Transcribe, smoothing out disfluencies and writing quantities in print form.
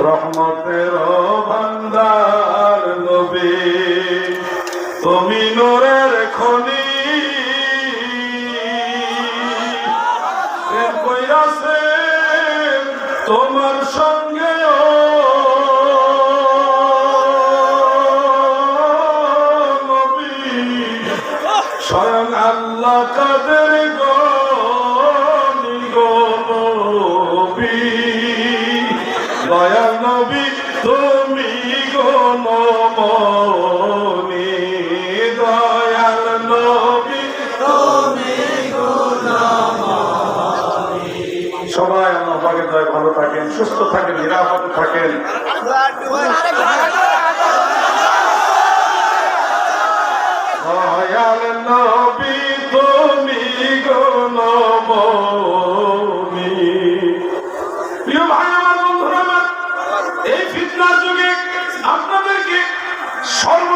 রহমতের ভান্ডার নবী, তুমি নূরের খনি, প্রেম কইরাছেন তোমার সঙ্গে নবী, স্বয়ং আল্লাহ কাদের গনি গো নবী, দয়াল নবী তুমি গো নমনি, দয়াল নবী তুমি গো নমনি। সবাই আল্লাহ পাকের দয়ায় ভালো থাকেন, সুস্থ থাকেন, নিরাপদে থাকেন। দয়াল নবী তুমি গো